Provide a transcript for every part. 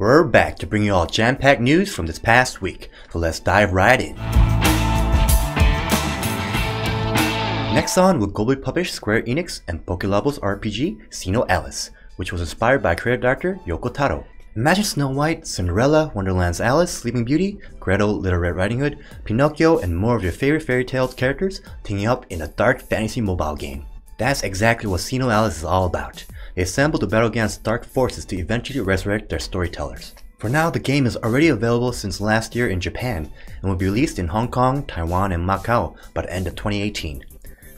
We're back to bring you all jam-packed news from this past week, so let's dive right in. Next on, we'll globally publish Square Enix and Pokelabel's RPG, Xeno Alice, which was inspired by creative director Yoko Taro. Imagine Snow White, Cinderella, Wonderland's Alice, Sleeping Beauty, Gretel, Little Red Riding Hood, Pinocchio, and more of your favorite fairy tale characters teaming up in a dark fantasy mobile game. That's exactly what Xeno Alice is all about. They assemble to battle against dark forces to eventually resurrect their storytellers. For now, the game is already available since last year in Japan and will be released in Hong Kong, Taiwan, and Macau by the end of 2018.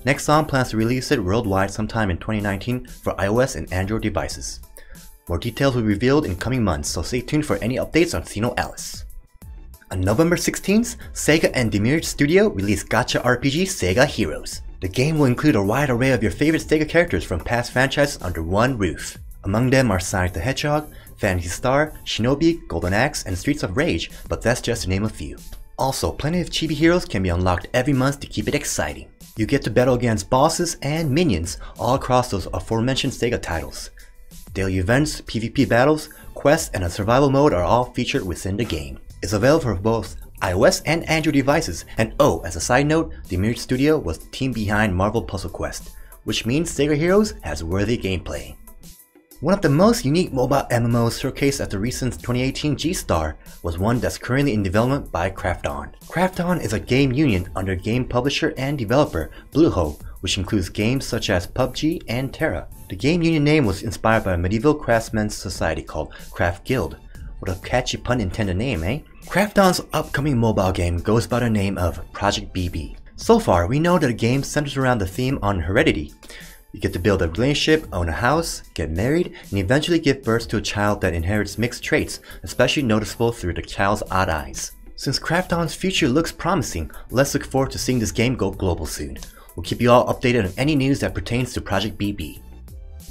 Nexon plans to release it worldwide sometime in 2019 for iOS and Android devices. More details will be revealed in coming months, so stay tuned for any updates on Xeno Alice. On November 16th, Sega and Demiurge Studio released gacha RPG Sega Heroes. The game will include a wide array of your favorite Sega characters from past franchises under one roof. Among them are Sonic the Hedgehog, Phantasy Star, Shinobi, Golden Axe, and Streets of Rage, but that's just to name a few. Also, plenty of chibi heroes can be unlocked every month to keep it exciting. You get to battle against bosses and minions all across those aforementioned Sega titles. Daily events, PvP battles, quests, and a survival mode are all featured within the game. It's available for both iOS and Android devices, and oh, as a side note, Demiurge Studio was the team behind Marvel Puzzle Quest, which means Sega Heroes has worthy gameplay. One of the most unique mobile MMOs showcased at the recent 2018 G-Star was one that's currently in development by Krafton. Krafton is a game union under game publisher and developer Bluehoe, which includes games such as PUBG and Terra. The game union name was inspired by a medieval craftsmen's society called Craft Guild. What a catchy pun intended name, eh? Krafton's upcoming mobile game goes by the name of Project BB. So far, we know that the game centers around the theme on heredity. You get to build a relationship, own a house, get married, and eventually give birth to a child that inherits mixed traits, especially noticeable through the child's odd eyes. Since Krafton's future looks promising, let's look forward to seeing this game go global soon. We'll keep you all updated on any news that pertains to Project BB.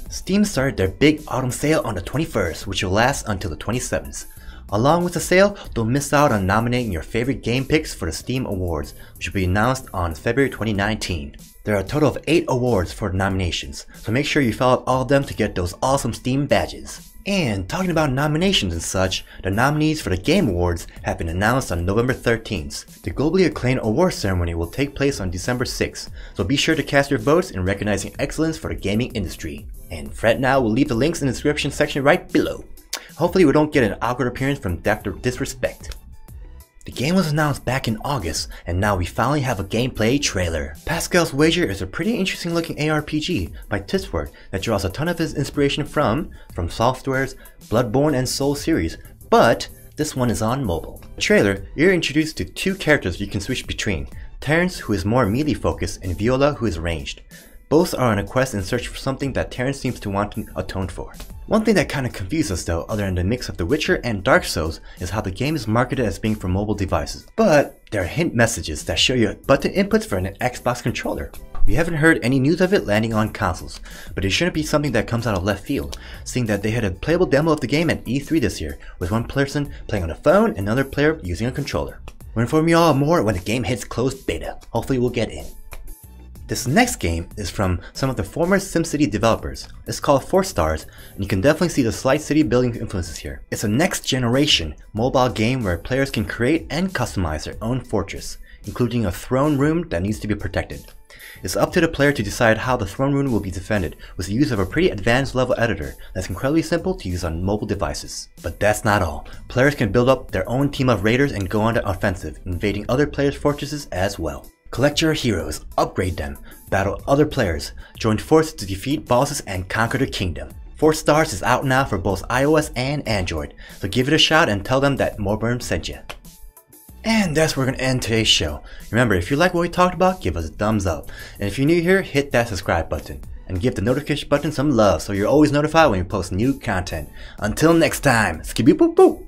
Steam started their big autumn sale on the 21st, which will last until the 27th. Along with the sale, don't miss out on nominating your favorite game picks for the Steam Awards, which will be announced on February 2019. There are a total of 8 awards for the nominations, so make sure you fill out all of them to get those awesome Steam badges. And talking about nominations and such, the nominees for the Game Awards have been announced on November 13th. The globally acclaimed award ceremony will take place on December 6th, so be sure to cast your votes in recognizing excellence for the gaming industry. And Fret Now will leave the links in the description section right below. Hopefully we don't get an awkward appearance from Dr. Disrespect. The game was announced back in August, and now we finally have a gameplay trailer. Pascal's Wager is a pretty interesting looking ARPG by Tipsword that draws a ton of its inspiration from Software's Bloodborne and Soul series, but this one is on mobile. In the trailer, you're introduced to 2 characters you can switch between, Terrence, who is more melee focused, and Viola, who is ranged. Both are on a quest in search for something that Terrence seems to want to atone for. One thing that kinda confuses us though, other than the mix of The Witcher and Dark Souls, is how the game is marketed as being for mobile devices. But there are hint messages that show you button inputs for an Xbox controller. We haven't heard any news of it landing on consoles, but it shouldn't be something that comes out of left field, seeing that they had a playable demo of the game at E3 this year, with one person playing on a phone and another player using a controller. We'll inform you all more when the game hits closed beta. Hopefully we'll get in. This next game is from some of the former SimCity developers. It's called 4 Stars, and you can definitely see the slight city building influences here. It's a next generation mobile game where players can create and customize their own fortress, including a throne room that needs to be protected. It's up to the player to decide how the throne room will be defended with the use of a pretty advanced level editor that's incredibly simple to use on mobile devices. But that's not all. Players can build up their own team of raiders and go on the offensive, invading other players' fortresses as well. Collect your heroes, upgrade them, battle other players, join forces to defeat bosses and conquer the kingdom. 4 Stars is out now for both iOS and Android, so give it a shot and tell them that Morburn sent you. And that's where we're going to end today's show. Remember, if you like what we talked about, give us a thumbs up. And if you're new here, hit that subscribe button. And give the notification button some love so you're always notified when we post new content. Until next time, skibby boop boop!